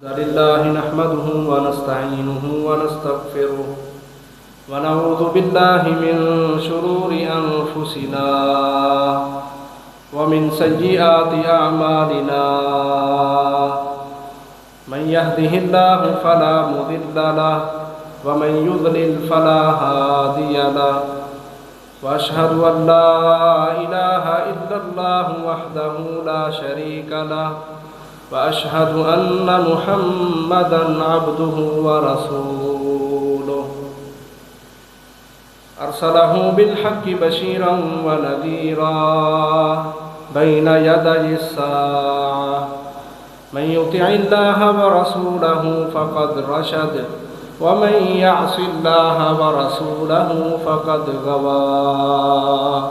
لله نحمده ونستعينه ونستغفره ونعوذ بالله من شرور أنفسنا ومن سيئات أعمالنا من يهده الله فلا مضل له ومن يضلل فلا هادي له وأشهد أن لا إله إلا الله وحده لا شريك له وأشهد أن محمدًا عبده ورسوله أرسله بالحق بشيرًا ونذيرًا بين يدي الساعة من يطع الله ورسوله فقد رشد ومن يعص الله ورسوله فقد غوى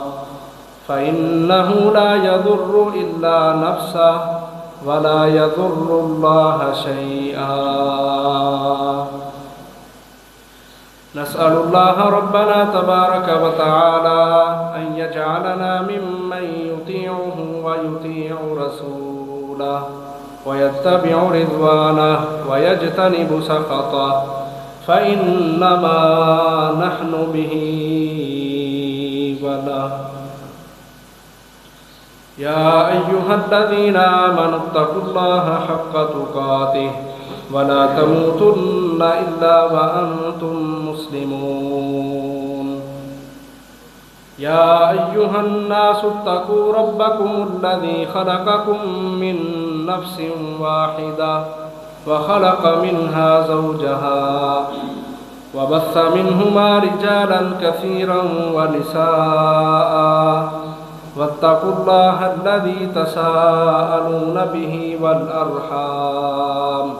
فإنه لا يضر إلا نفسه ولا يضر الله شيئا نسأل الله ربنا تبارك وتعالى أن يجعلنا ممن يطيعه ويطيع رسوله ويتبع رضوانه ويجتنب سخطه فإنما نحن به وله يا أيها الذين آمنوا اتقوا الله حق تقاته ولا تموتن إلا وأنتم مسلمون يا أيها الناس اتقوا ربكم الذي خلقكم من نفس واحدة وخلق منها زوجها وبث منهما رجالا كثيرا ونساء واتقوا الله الذي تساءلون به والأرحام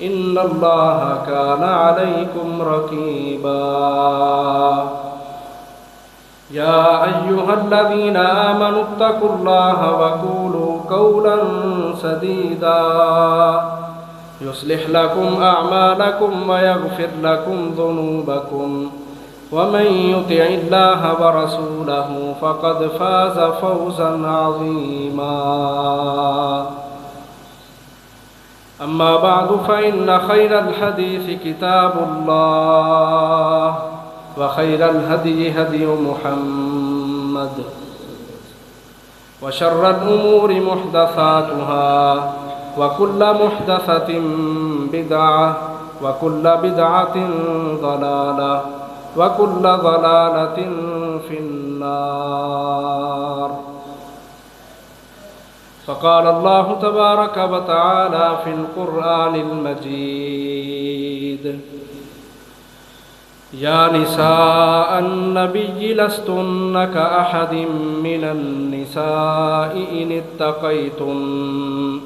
إن الله كان عليكم رقيبا يا أيها الذين آمنوا اتقوا الله وقولوا قولا سديدا يصلح لكم أعمالكم ويغفر لكم ذنوبكم ومن يطع الله ورسوله فقد فاز فوزا عظيما أما بعد فإن خير الحديث كتاب الله وخير الهدي هدي محمد وشر الأمور محدثاتها وكل محدثة بدعة وكل بدعة ضلالة وكل ضلالة في النار فقال الله تبارك وتعالى في القرآن المجيد يا نساء النبي لستن كأحد من النساء إن اتقيتن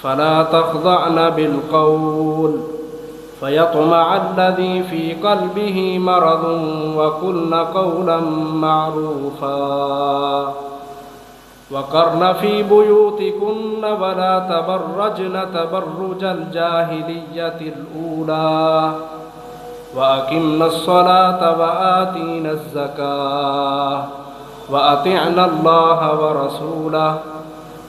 فلا تخضعن بالقول فيطمع الذي في قلبه مرض وقلن قولا معروفا وقرن في بيوتكن ولا تبرجن تبرج الجاهلية الأولى وأقمن الصلاة وآتينا الزكاة وأطعنا الله ورسوله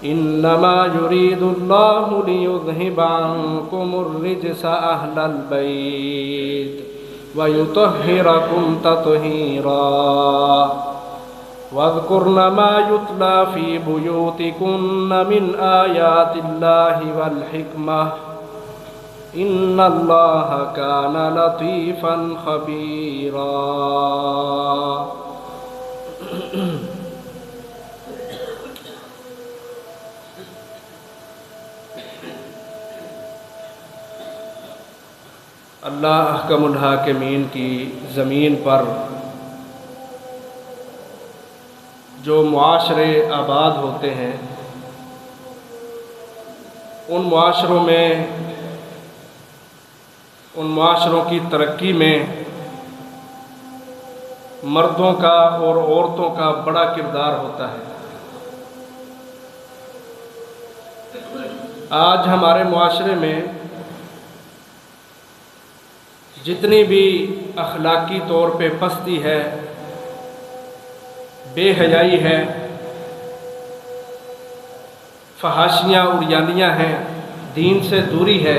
إنما يريد الله ليذهب عنكم الرجس أهل البيت ويطهركم تطهيرا واذكرن ما يتلى في بيوتكن من آيات الله والحكمة إن الله كان لطيفا خبيرا اللہ احکم الحاکمین کی زمین پر جو معاشرے آباد ہوتے ہیں ان معاشروں کی ترقی میں مردوں کا اور عورتوں کا بڑا کردار ہوتا ہے۔ آج ہمارے معاشرے میں جتنی بھی اخلاقی طور پہ پستی ہے، بے حیائی ہے، فحاشیاں اڑیانیاں ہیں، دین سے دوری ہے،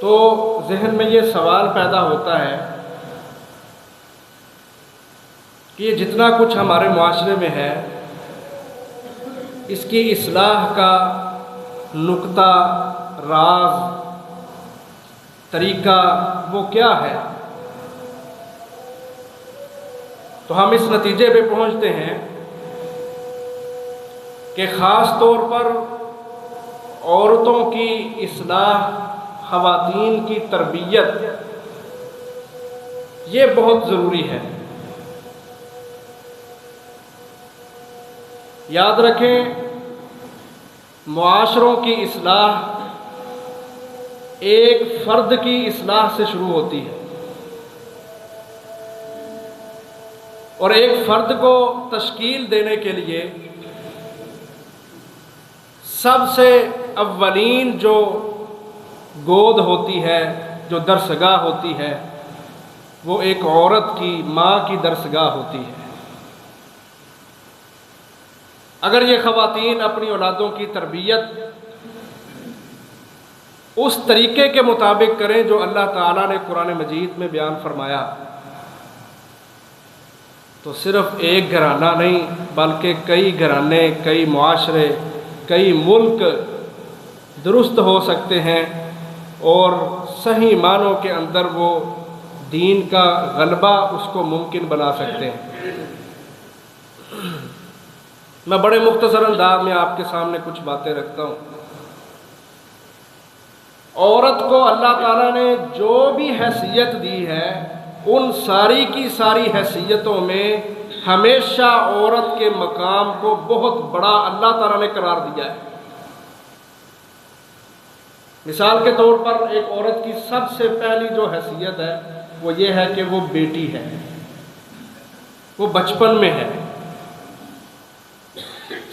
تو ذہن میں یہ سوال پیدا ہوتا ہے کہ یہ جتنا کچھ ہمارے معاشرے میں ہے، اس کی اصلاح کا نقطہ، راز، طریقہ وہ کیا ہے؟ تو ہم اس نتیجے پہ پہنچتے ہیں کہ خاص طور پر عورتوں کی اصلاح، خواتین کی تربیت، یہ بہت ضروری ہے۔ یاد رکھیں، معاشروں کی اصلاح ایک فرد کی اصلاح سے شروع ہوتی ہے، اور ایک فرد کو تشکیل دینے کے لیے سب سے اولین جو گود ہوتی ہے، جو درسگاہ ہوتی ہے، وہ ایک عورت کی، ماں کی درسگاہ ہوتی ہے۔ اگر یہ خواتین اپنی اولادوں کی تربیت اس طریقے کے مطابق کریں جو اللہ تعالیٰ نے قرآن مجید میں بیان فرمایا، تو صرف ایک گھرانہ نہیں بلکہ کئی گھرانے، کئی معاشرے، کئی ملک درست ہو سکتے ہیں، اور صحیح معنوں کے اندر وہ دین کا غلبہ اس کو ممکن بنا سکتے ہیں۔ میں بڑے مختصر انداز میں آپ کے سامنے کچھ باتیں رکھتا ہوں۔ عورت کو اللہ تعالیٰ نے جو بھی حیثیت دی ہے، ان ساری کی ساری حیثیتوں میں ہمیشہ عورت کے مقام کو بہت بڑا اللہ تعالیٰ نے قرار دیا ہے۔ مثال کے طور پر ایک عورت کی سب سے پہلی جو حیثیت ہے وہ یہ ہے کہ وہ بیٹی ہے، وہ بچپن میں ہے۔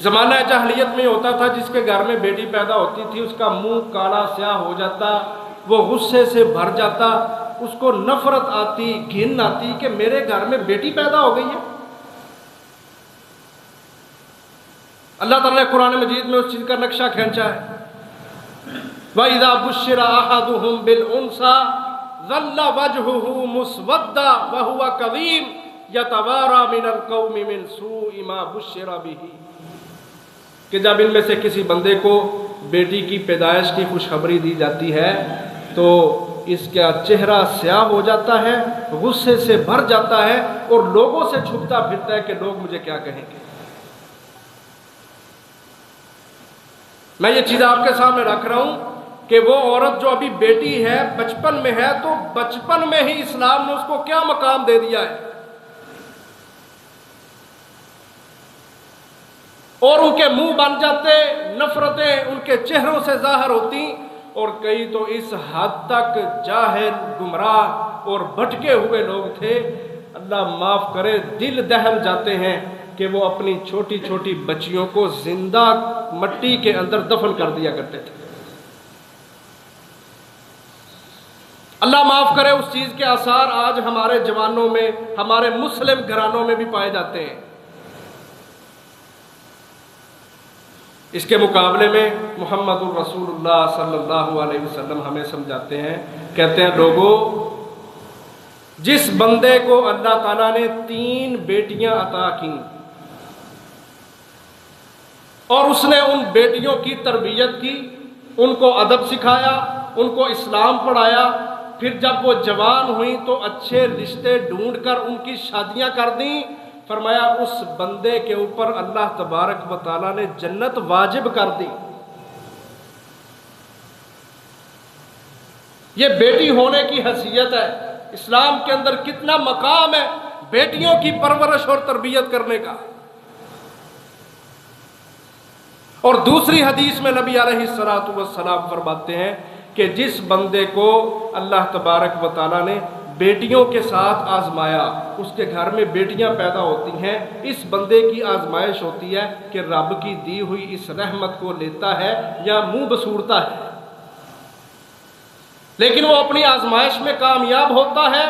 زمانہ جاہلیت میں ہوتا تھا، جس کے گھر میں بیٹی پیدا ہوتی تھی اس کا منہ کالا سیاہ ہو جاتا، وہ غصے سے بھر جاتا، اس کو نفرت آتی، گھن آتی کہ میرے گھر میں بیٹی پیدا ہو گئی ہے۔ اللہ تعالیٰ نے قرآن مجید میں اس چیز کا نقشہ کھینچا ہے۔ وَإِذَا بُشِّرَ أَحَدُهُم بِالْأُنثَىٰ ظَلَّ وَجْهُهُ مُسْوَدًّا وَهُوَ كَظِيمٌ يَتَوَارَىٰ مِنَ الْقَوْمِ مِنْ سُوءِ مَا بُشِّرَ بِهِ، کہ جب ان میں سے کسی بندے کو بیٹی کی پیدائش کی خوشخبری دی جاتی ہے تو اس کا چہرہ سیاہ ہو جاتا ہے، غصے سے بھر جاتا ہے، اور لوگوں سے چھپتا پھرتا ہے کہ لوگ مجھے کیا کہیں گے۔ میں یہ چیز آپ کے سامنے رکھ رہا ہوں کہ وہ عورت جو ابھی بیٹی ہے، بچپن میں ہے، تو بچپن میں ہی اسلام نے اس کو کیا مقام دے دیا ہے، اور ان کے منہ بن جاتے، نفرتیں ان کے چہروں سے ظاہر ہوتی، اور کئی تو اس حد تک جاہل، گمراہ اور بھٹکے ہوئے لوگ تھے، اللہ معاف کرے، دل دہل جاتے ہیں کہ وہ اپنی چھوٹی چھوٹی بچیوں کو زندہ مٹی کے اندر دفن کر دیا کرتے تھے۔ اللہ معاف کرے، اس چیز کے آثار آج ہمارے جوانوں میں، ہمارے مسلم گھرانوں میں بھی پائے جاتے ہیں۔ اس کے مقابلے میں محمد الرسول اللہ صلی اللہ علیہ وسلم ہمیں سمجھاتے ہیں، کہتے ہیں لوگوں، جس بندے کو اللہ تعالیٰ نے 3 بیٹیاں عطا کی اور اس نے ان بیٹیوں کی تربیت کی، ان کو ادب سکھایا، ان کو اسلام پڑھایا، پھر جب وہ جوان ہوئیں تو اچھے رشتے ڈھونڈ کر ان کی شادیاں کر دیں، فرمایا اس بندے کے اوپر اللہ تبارک و تعالیٰ نے جنت واجب کر دی۔ یہ بیٹی ہونے کی حیثیت ہے، اسلام کے اندر کتنا مقام ہے بیٹیوں کی پرورش اور تربیت کرنے کا۔ اور دوسری حدیث میں نبی علیہ الصلوۃ والسلام فرماتے ہیں کہ جس بندے کو اللہ تبارک و تعالیٰ نے بیٹیوں کے ساتھ آزمایا، اس کے گھر میں بیٹیاں پیدا ہوتی ہیں، اس بندے کی آزمائش ہوتی ہے کہ رب کی دی ہوئی اس رحمت کو لیتا ہے یا منہ بسوڑتا ہے، لیکن وہ اپنی آزمائش میں کامیاب ہوتا ہے،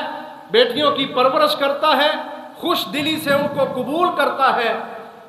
بیٹیوں کی پرورش کرتا ہے، خوش دلی سے ان کو قبول کرتا ہے۔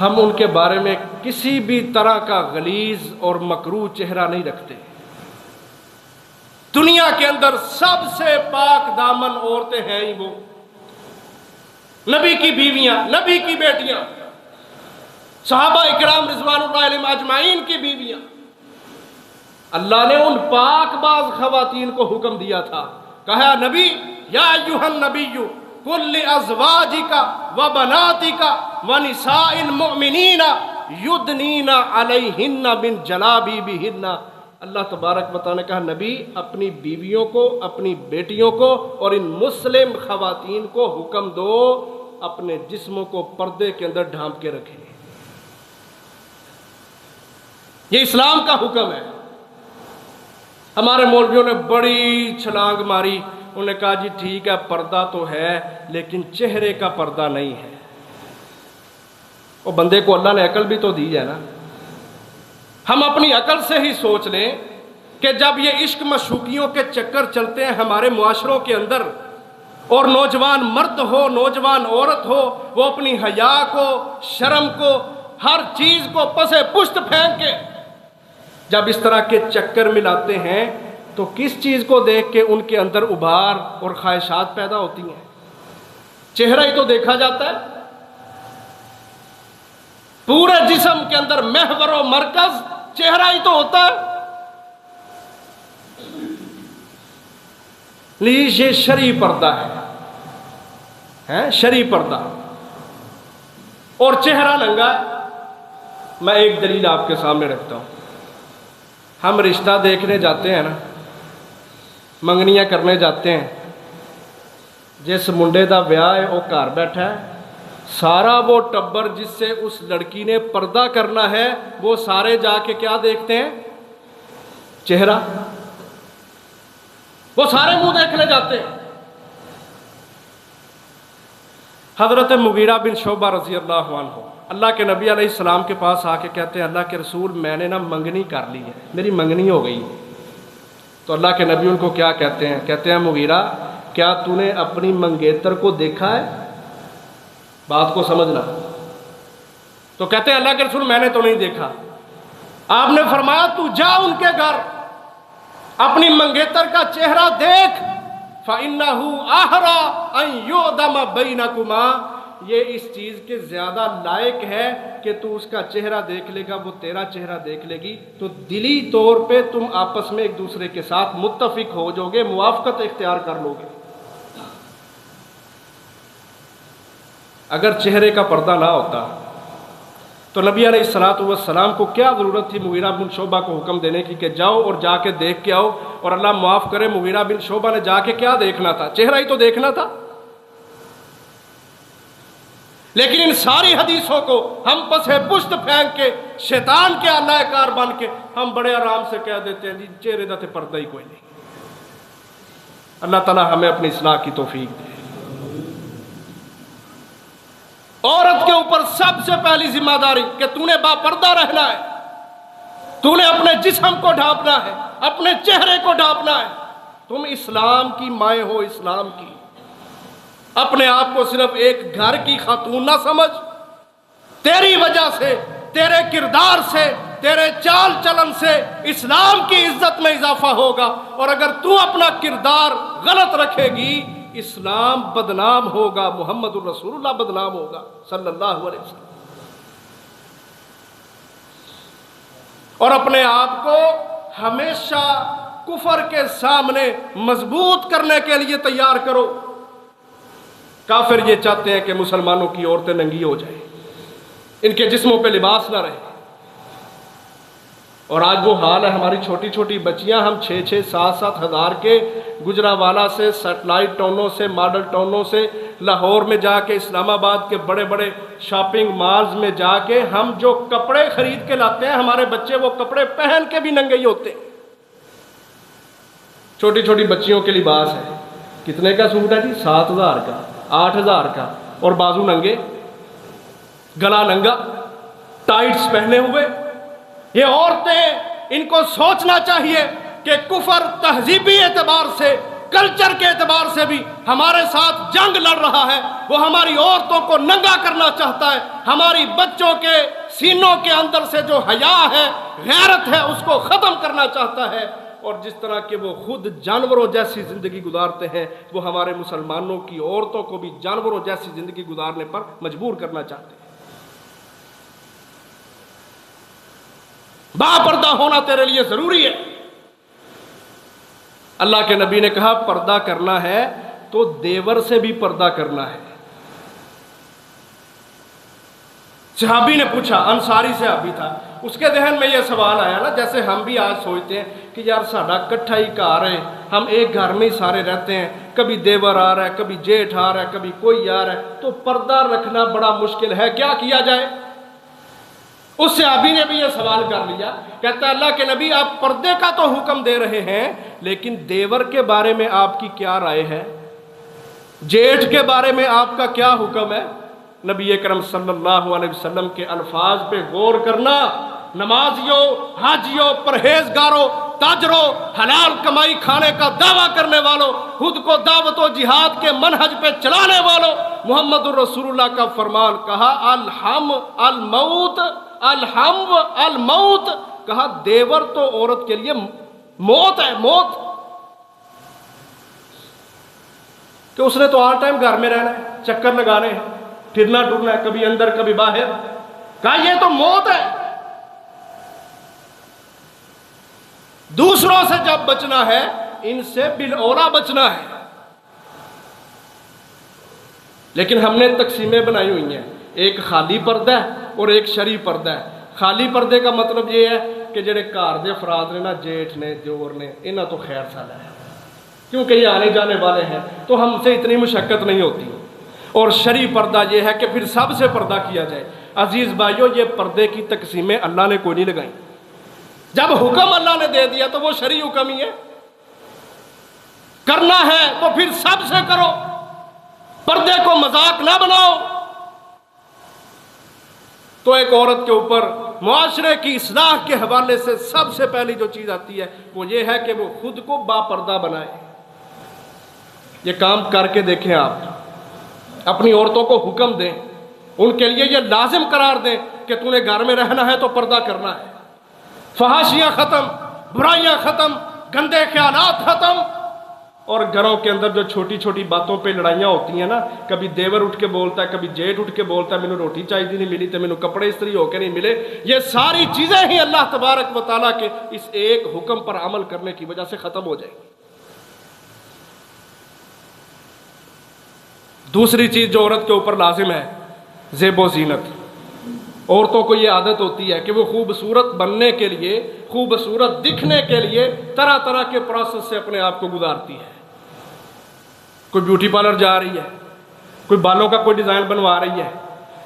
ہم ان کے بارے میں کسی بھی طرح کا غلیظ اور مکروہ چہرہ نہیں رکھتے۔ دنیا کے اندر سب سے پاک دامن عورتیں ہیں ہی وہ نبی کی بیویاں، نبی کی بیٹیاں، صحابہ اکرام رضوان اللہ علیہم اجمعین کی بیویاں۔ اللہ نے ان پاک باز خواتین کو حکم دیا تھا، کہا نبی یا ایھا النبی قل لازواجک وبناتک ونساء المؤمنین یدنین علیہن من جلابیبہن۔ اللہ تبارک و تعالیٰ نے کہا نبی اپنی بیویوں کو، اپنی بیٹیوں کو اور ان مسلم خواتین کو حکم دو اپنے جسموں کو پردے کے اندر ڈھانپ کے رکھیں۔ یہ اسلام کا حکم ہے۔ ہمارے مولویوں نے بڑی چھلانگ ماری، انہوں نے کہا جی ٹھیک ہے پردہ تو ہے لیکن چہرے کا پردہ نہیں ہے۔ وہ بندے کو اللہ نے عقل بھی تو دی ہے نا۔ ہم اپنی عقل سے ہی سوچ لیں کہ جب یہ عشق مشوقیوں کے چکر چلتے ہیں ہمارے معاشروں کے اندر، اور نوجوان مرد ہو، نوجوان عورت ہو، وہ اپنی حیا کو، شرم کو، ہر چیز کو پسے پشت پھینک کے جب اس طرح کے چکر ملاتے ہیں تو کس چیز کو دیکھ کے ان کے اندر ابھار اور خواہشات پیدا ہوتی ہیں؟ چہرہ ہی تو دیکھا جاتا ہے۔ پورے جسم کے اندر محور و مرکز چہرہ ہی تو ہوتا ہے۔ یہ شرعی پردہ ہے، شرعی پردہ، اور چہرہ ننگا ہے۔ میں ایک دلیل آپ کے سامنے رکھتا ہوں۔ ہم رشتہ دیکھنے جاتے ہیں نا، منگنیاں کرنے جاتے ہیں، جس منڈے دا بیاہ ہے وہ گھر بیٹھا ہے، سارا وہ ٹبر جس سے اس لڑکی نے پردہ کرنا ہے وہ سارے جا کے کیا دیکھتے ہیں؟ چہرہ۔ وہ سارے منہ دیکھنے جاتے ہیں۔ حضرت مغیرہ بن شعبہ رضی اللہ عنہ اللہ کے نبی علیہ السلام کے پاس آ کے کہتے ہیں اللہ کے رسول میں نے نا منگنی کر لی ہے، میری منگنی ہو گئی۔ تو اللہ کے نبی ان کو کیا کہتے ہیں؟ کہتے ہیں مغیرہ کیا تو نے اپنی منگیتر کو دیکھا ہے؟ بات کو سمجھنا۔ تو کہتے ہیں اللہ کے رسول میں نے تو نہیں دیکھا۔ آپ نے فرمایا تو جا ان کے گھر، اپنی منگیتر کا چہرہ دیکھ، فَإِنَّهُ أَحْرَىٰ أَن يُعْدَمَ بَيْنَكُمَا، یہ اس چیز کے زیادہ لائق ہے کہ تو اس کا چہرہ دیکھ لے گا، وہ تیرا چہرہ دیکھ لے گی، تو دلی طور پہ تم آپس میں ایک دوسرے کے ساتھ متفق ہو جاؤ گے، موافقت اختیار کر لو گے۔ اگر چہرے کا پردہ نہ ہوتا تو نبی علیہ السلام کو کیا ضرورت تھی مغیرہ بن شعبہ کو حکم دینے کی کہ جاؤ اور جا کے دیکھ کے آؤ؟ اور اللہ معاف کرے مغیرہ بن شعبہ نے جا کے کیا دیکھنا تھا؟ چہرہ ہی تو دیکھنا تھا۔ لیکن ان ساری حدیثوں کو ہم پسے پشت پھینک کے شیطان کے اللہ کار بن کے ہم بڑے آرام سے کہہ دیتے ہیں جی چہرے دا تے پردہ ہی کوئی نہیں۔ اللہ تعالیٰ ہمیں اپنی اصلاح کی توفیق دے۔ عورت کے اوپر سب سے پہلی ذمہ داری کہ تو نے با پردہ رہنا ہے، تو نے اپنے جسم کو ڈھانپنا ہے، اپنے چہرے کو ڈھانپنا ہے۔ تم اسلام کی مائیں ہو، اسلام کی۔ اپنے آپ کو صرف ایک گھر کی خاتون نہ سمجھ، تیری وجہ سے، تیرے کردار سے، تیرے چال چلن سے اسلام کی عزت میں اضافہ ہوگا، اور اگر تو اپنا کردار غلط رکھے گی اسلام بدنام ہوگا، محمد الرسول اللہ بدنام ہوگا صلی اللہ علیہ وسلم۔ اور اپنے آپ کو ہمیشہ کفر کے سامنے مضبوط کرنے کے لیے تیار کرو۔ کافر یہ چاہتے ہیں کہ مسلمانوں کی عورتیں ننگی ہو جائیں، ان کے جسموں پہ لباس نہ رہے، اور آج وہ حال ہے۔ ہماری چھوٹی چھوٹی بچیاں ہم 6-6 7-7 ہزار کے گجرانوالہ سے، سیٹلائٹ ٹاؤنوں سے، ماڈل ٹاؤنوں سے، لاہور میں جا کے، اسلام آباد کے بڑے بڑے شاپنگ مالز میں جا کے ہم جو کپڑے خرید کے لاتے ہیں، ہمارے بچے وہ کپڑے پہن کے بھی ننگے ہی ہوتے ہیں۔ چھوٹی چھوٹی بچیوں کے لباس ہے، کتنے کا سوٹ ہے جی؟ 7,000 کا، 8,000 کا، اور بازو ننگے، گلا ننگا، ٹائٹس پہنے ہوئے۔ یہ عورتیں، ان کو سوچنا چاہیے کہ کفر تہذیبی اعتبار سے، کلچر کے اعتبار سے بھی ہمارے ساتھ جنگ لڑ رہا ہے، وہ ہماری عورتوں کو ننگا کرنا چاہتا ہے، ہماری بچوں کے سینوں کے اندر سے جو حیا ہے، غیرت ہے، اس کو ختم کرنا چاہتا ہے، اور جس طرح کہ وہ خود جانوروں جیسی زندگی گزارتے ہیں، وہ ہمارے مسلمانوں کی عورتوں کو بھی جانوروں جیسی زندگی گزارنے پر مجبور کرنا چاہتے ہیں۔ با پردہ ہونا تیرے لیے ضروری ہے۔ اللہ کے نبی نے کہا پردہ کرنا ہے تو دیور سے بھی پردہ کرنا ہے۔ صحابی نے پوچھا، انصاری صحابی تھا، اس کے ذہن میں یہ سوال آیا نا، جیسے ہم بھی آج سوچتے ہیں کہ یار ساڈا کٹھا ہی گھر ہے، ہم ایک گھر میں ہی سارے رہتے ہیں، کبھی دیور آ رہا ہے، کبھی جیٹھ آ رہا ہے، کبھی کوئی آ رہا ہے، تو پردہ رکھنا بڑا مشکل ہے، کیا کیا جائے؟ اس صحابی نے بھی یہ سوال کر لیا، کہتا ہے اللہ کے نبی آپ پردے کا تو حکم دے رہے ہیں، لیکن دیور کے بارے میں آپ کی کیا رائے ہے؟ جیٹھ کے بارے میں آپ کا کیا حکم ہے؟ نبی اکرم صلی اللہ علیہ وسلم کے الفاظ پہ غور کرنا، نمازیوں، حاجیوں، پرہیزگاروں، تاجروں، حلال کمائی کھانے کا دعویٰ کرنے والوں، خود کو دعوت و جہاد کے منہج پہ چلانے والوں، محمد الرسول اللہ کا فرمان، کہا الحم الموت، الحم الموت، کہا دیور تو عورت کے لیے موت ہے، موت، کہ اس نے تو ہر ٹائم گھر میں رہنا ہے، چکر لگانے ہیں، پھرنا ٹرنا ہے، کبھی اندر کبھی باہر، کہا یہ تو موت ہے۔ دوسروں سے جب بچنا ہے، ان سے بالاولیٰ بچنا ہے۔ لیکن ہم نے تقسیمیں بنائی ہوئی ہیں، ایک خالی پردہ ہے اور ایک شرعی پردہ ہے۔ خالی پردے کا مطلب یہ ہے کہ جڑے گھر دے افراد نے نا، جیٹھ نے، دیور نے، انہاں تو خیر سال ہے، کیونکہ یہ آنے جانے والے ہیں تو ہم سے اتنی مشقت نہیں ہوتی۔ اور شرعی پردہ یہ ہے کہ پھر سب سے پردہ کیا جائے۔ عزیز بھائیو، یہ پردے کی تقسیمیں اللہ نے کوئی نہیں لگائیں، جب حکم اللہ نے دے دیا تو وہ شرعی حکم ہی ہے، کرنا ہے تو پھر سب سے کرو، پردے کو مذاق نہ بناؤ۔ تو ایک عورت کے اوپر معاشرے کی اصلاح کے حوالے سے سب سے پہلی جو چیز آتی ہے وہ یہ ہے کہ وہ خود کو با پردہ بنائے۔ یہ کام کر کے دیکھیں، آپ اپنی عورتوں کو حکم دیں، ان کے لیے یہ لازم قرار دیں کہ تو نے گھر میں رہنا ہے تو پردہ کرنا ہے، فحاشیاں ختم، برائیاں ختم، گندے خیالات ختم۔ اور گھروں کے اندر جو چھوٹی چھوٹی باتوں پہ لڑائیاں ہوتی ہیں نا، کبھی دیور اٹھ کے بولتا ہے، کبھی جیٹ اٹھ کے بولتا ہے، مینوں روٹی چاہیے نہیں ملی تو مینوں کپڑے استری ہو کے نہیں ملے، یہ ساری چیزیں ہی اللہ تبارک و تعالیٰ کے اس ایک حکم پر عمل کرنے کی وجہ سے ختم ہو جائیں گی۔ دوسری چیز جو عورت کے اوپر لازم ہے، زیب و زینت۔ عورتوں کو یہ عادت ہوتی ہے کہ وہ خوبصورت بننے کے لیے، خوبصورت دکھنے کے لیے طرح طرح کے پروسیس سے اپنے آپ کو گزارتی ہے۔ کوئی بیوٹی پارلر جا رہی ہے، کوئی بالوں کا کوئی ڈیزائن بنوا رہی ہے،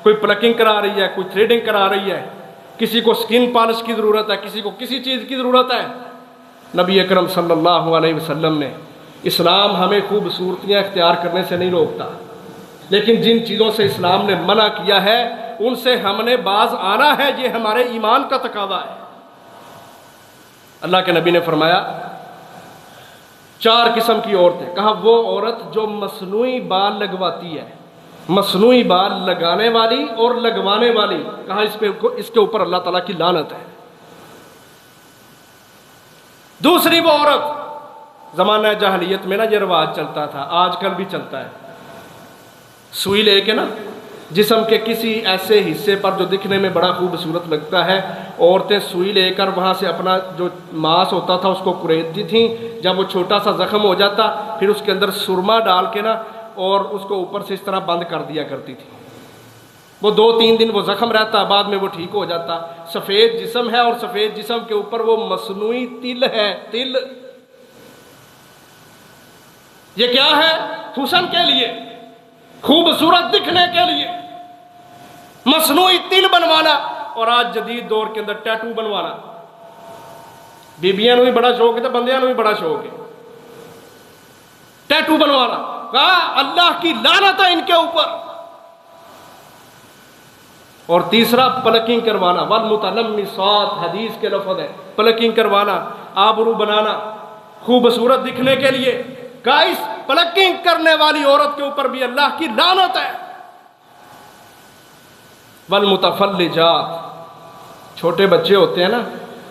کوئی پلکنگ کرا رہی ہے، کوئی تھریڈنگ کرا رہی ہے، کسی کو سکن پالش کی ضرورت ہے، کسی کو کسی چیز کی ضرورت ہے۔ نبی اکرم صلی اللہ علیہ وسلم نے، اسلام ہمیں خوبصورتیاں اختیار کرنے سے نہیں روکتا، لیکن جن چیزوں سے اسلام نے منع کیا ہے ان سے ہم نے باز آنا ہے، یہ ہمارے ایمان کا تقاضا ہے۔ اللہ کے نبی نے فرمایا 4 قسم کی عورتیں، کہا وہ عورت جو مصنوعی بال لگواتی ہے، مصنوعی بال لگانے والی اور لگوانے والی، کہا اس کے اوپر اللہ تعالیٰ کی لعنت ہے۔ دوسری وہ عورت، زمانہ جاہلیت میں نا یہ رواج چلتا تھا، آج کل بھی چلتا ہے، سوئی لے کے نا جسم کے کسی ایسے حصے پر جو دکھنے میں بڑا خوبصورت لگتا ہے، عورتیں سوئی لے کر وہاں سے اپنا جو ماس ہوتا تھا اس کو کریدتی تھیں، جب وہ چھوٹا سا زخم ہو جاتا پھر اس کے اندر سرما ڈال کے نا اور اس کو اوپر سے اس طرح بند کر دیا کرتی تھی۔ وہ 2-3 دن وہ زخم رہتا، بعد میں وہ ٹھیک ہو جاتا۔ سفید جسم ہے اور سفید جسم کے اوپر وہ مصنوعی تل ہے، تل، یہ کیا ہے؟ حسن کے لیے، خوبصورت دکھنے کے لیے مصنوعی تل بنوانا، اور آج جدید دور کے اندر ٹیٹو بنوانا۔ بیبیاں نو بھی بڑا شوق ہے تو بندیاں نو بھی بڑا شوق ہے ٹیٹو بنوانا، کہا اللہ کی لعنت ہے ان کے اوپر۔ اور تیسرا پلکنگ کروانا، والمتنمصات، حدیث کے لفظ ہے، پلکنگ کروانا، آبرو بنانا خوبصورت دکھنے کے لیے۔ کہا اس پلکنگ کرنے والی عورت کے اوپر بھی اللہ کی لعنت ہے۔ والمتفلجات، چھوٹے بچے ہوتے ہیں نا،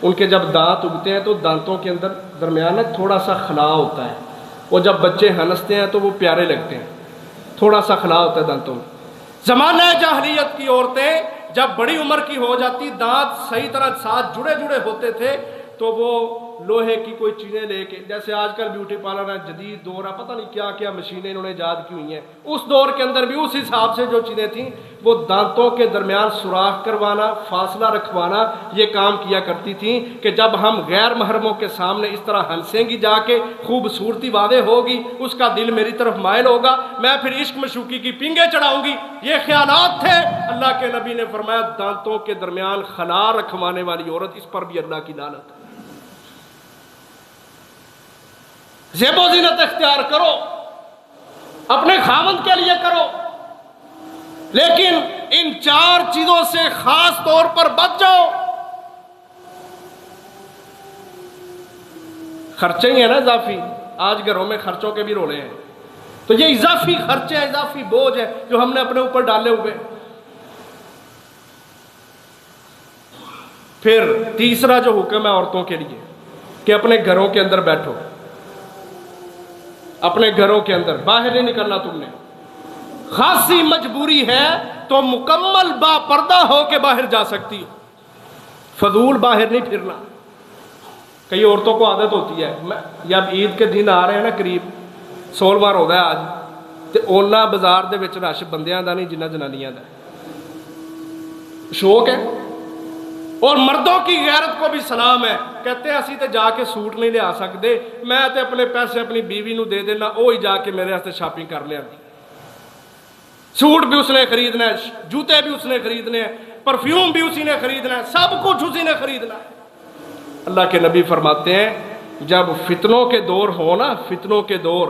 ان کے جب دانت اگتے ہیں تو دانتوں کے اندر درمیان تھوڑا سا خلا ہوتا ہے، وہ جب بچے ہنستے ہیں تو وہ پیارے لگتے ہیں، تھوڑا سا خلا ہوتا ہے دانتوں میں۔ زمانہ جاہلیت کی عورتیں جب بڑی عمر کی ہو جاتی، دانت صحیح طرح ساتھ جڑے جڑے ہوتے تھے، تو وہ لوہے کی کوئی چیزیں لے کے، جیسے آج کل بیوٹی پارلر ہے، جدید دور ہے، پتہ نہیں کیا کیا مشینیں انہوں نے ایجاد کی ہوئی ہیں، اس دور کے اندر بھی اس حساب سے جو چیزیں تھیں وہ دانتوں کے درمیان سوراخ کروانا، فاصلہ رکھوانا، یہ کام کیا کرتی تھیں کہ جب ہم غیر محرموں کے سامنے اس طرح ہنسیں گی جا کے، خوبصورتی واضح ہوگی، اس کا دل میری طرف مائل ہوگا، میں پھر عشق مشوقی کی پینگیں چڑھاؤں گی، یہ خیالات تھے۔ اللہ کے نبی نے فرمایا دانتوں کے درمیان خلا رکھوانے والی عورت، اس پر بھی اللہ کی لعنت ہے۔ زیب و زینت اختیار کرو، اپنے خاوند کے لیے کرو، لیکن ان 4 چیزوں سے خاص طور پر بچ جاؤ۔ خرچے ہی ہیں نا اضافی، آج گھروں میں خرچوں کے بھی رولے ہیں، تو یہ اضافی خرچے ہیں، اضافی بوجھ ہے جو ہم نے اپنے اوپر ڈالے ہوئے۔ پھر تیسرا جو حکم ہے عورتوں کے لیے کہ اپنے گھروں کے اندر بیٹھو، اپنے گھروں کے اندر، باہر نہیں نکلنا تم نے، خاصی مجبوری ہے تو مکمل با پردہ ہو کے باہر جا سکتی ہو، فضول باہر نہیں پھرنا۔ کئی عورتوں کو عادت ہوتی ہے، یا اب عید کے دن آ رہے ہیں نا قریب، 16واں روزہ ہے آج، تے اونا بازار دے وچ رش بندیاں دا نہیں جنہ جنانیاں دا، شوق ہے۔ اور مردوں کی غیرت کو بھی سلام ہے، کہتے ہیں اسی تے جا کے سوٹ نہیں لے آ سکتے، میں تے اپنے پیسے اپنی بیوی نو دے دینا، وہی جا کے میرے واسطے شاپنگ کر لیا، سوٹ بھی اس نے خریدنا ہے، جوتے بھی اس نے خریدنے ہیں، پرفیوم بھی اسی نے خریدنا ہے، سب کچھ اسی نے خریدنا ہے۔ اللہ کے نبی فرماتے ہیں جب فتنوں کے دور ہو نا، فتنوں کے دور،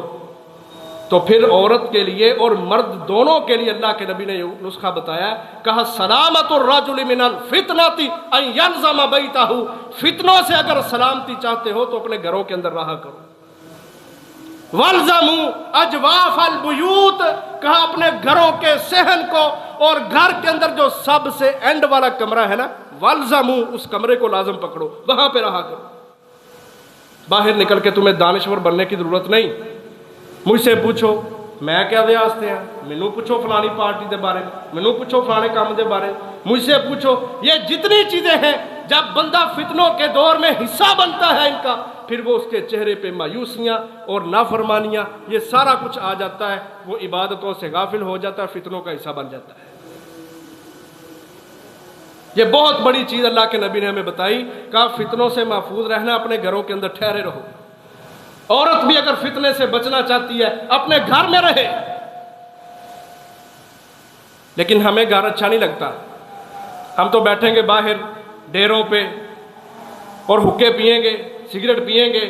تو پھر عورت کے لیے اور مرد دونوں کے لیے اللہ کے نبی نے نسخہ بتایا، کہا سلامت الرجل من الفتنۃ ان یلزم بیتہ، فتنوں سے اگر سلامتی چاہتے ہو تو اپنے گھروں کے اندر رہا کرو۔ والزموا اجواف البیوت، کہا اپنے گھروں کے صحن کو، اور گھر کے اندر جو سب سے اینڈ والا کمرہ ہے نا، والزموا، اس کمرے کو لازم پکڑو، وہاں پہ رہا کرو۔ باہر نکل کے تمہیں دانشور بننے کی ضرورت نہیں۔ مجھ سے پوچھو میں کیا دے واسطے ہیں، مینوں پوچھو فلانی پارٹی دے بارے میں، مینوں پوچھو فلانے کام دے بارے میں، مجھ سے پوچھو، یہ جتنی چیزیں ہیں جب بندہ فتنوں کے دور میں حصہ بنتا ہے ان کا، پھر وہ اس کے چہرے پہ مایوسیاں اور نافرمانیاں، یہ سارا کچھ آ جاتا ہے، وہ عبادتوں سے غافل ہو جاتا ہے، فتنوں کا حصہ بن جاتا ہے۔ یہ بہت بڑی چیز اللہ کے نبی نے ہمیں بتائی، کہا فتنوں سے محفوظ رہنا، اپنے گھروں کے اندر ٹھہرے رہو۔ عورت بھی اگر فتنے سے بچنا چاہتی ہے اپنے گھر میں رہے، لیکن ہمیں گھر اچھا نہیں لگتا، ہم تو بیٹھیں گے باہر ڈیروں پہ اور حقے پیئیں گے، سگریٹ پیئیں گے۔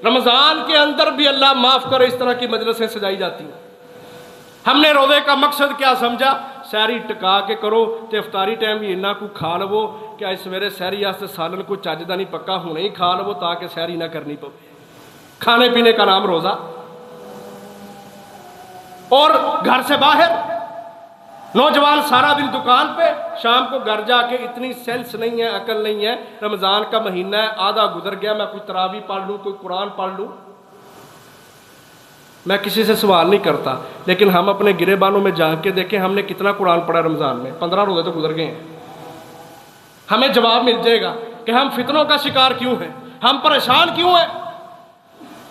رمضان کے اندر بھی اللہ معاف کرے اس طرح کی مجلسیں سجائی جاتی ہیں۔ ہم نے روزے کا مقصد کیا سمجھا؟ سحری ٹکا کے کرو تے افطاری ٹائم بھی انہاں کو کھا لو کہ اس سویرے سحری واسطے سالن کو چج دا نہیں پکا ہونے ہی کھا لو تاکہ سحری نہ کرنی پے۔ کھانے پینے کا نام روزہ، اور گھر سے باہر نوجوان سارا دن دکان پہ، شام کو گھر جا کے اتنی سینس نہیں ہے، عقل نہیں ہے، رمضان کا مہینہ ہے، آدھا گزر گیا، میں کوئی تراویح پڑھ لوں، کوئی قرآن پڑھ لوں۔ میں کسی سے سوال نہیں کرتا، لیکن ہم اپنے گرے بانوں میں جھانک کے دیکھیں ہم نے کتنا قرآن پڑھا رمضان میں، 15 روزے تو گزر گئے ہیں۔ ہمیں جواب مل جائے گا کہ ہم فتنوں کا شکار کیوں ہیں، ہم پریشان کیوں ہیں،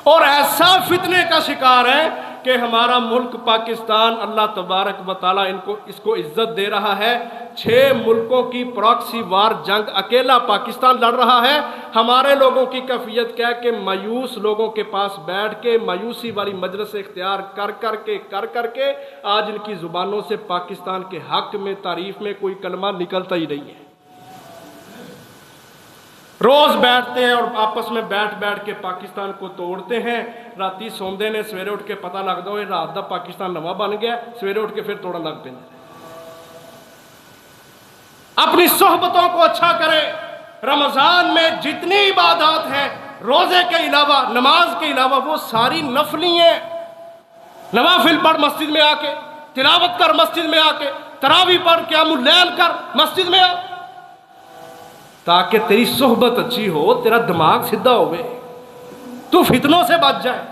اور ایسا فتنے کا شکار ہے کہ ہمارا ملک پاکستان اللہ تبارک و تعالیٰ اس کو عزت دے رہا ہے۔ 6 ملکوں کی پراکسی وار جنگ اکیلا پاکستان لڑ رہا ہے۔ ہمارے لوگوں کی کیفیت کیا ہے کہ مایوس لوگوں کے پاس بیٹھ کے مایوسی والی مجلس اختیار کر کے آج ان کی زبانوں سے پاکستان کے حق میں، تعریف میں کوئی کلمہ نکلتا ہی نہیں ہے۔ روز بیٹھتے ہیں اور آپس میں بیٹھ کے پاکستان کو توڑتے ہیں، راتی سوندے نے، سویرے اٹھ کے پتہ لگتا ہوئے رات دا پاکستان نواں بن گیا، سویرے اٹھ کے پھر توڑن لگ پہ۔ اپنی صحبتوں کو اچھا کرے۔ رمضان میں جتنی عبادات ہیں روزے کے علاوہ، نماز کے علاوہ، وہ ساری نفلی ہیں، نوافل پڑھ مسجد میں آ کے، تلاوت کر مسجد میں آ کے، تراویح پڑھ، قیام اللیل کر مسجد میں آ، تاکہ تیری صحبت اچھی ہو، تیرا دماغ سیدھا ہوئے، تو فتنوں سے بچ جائے،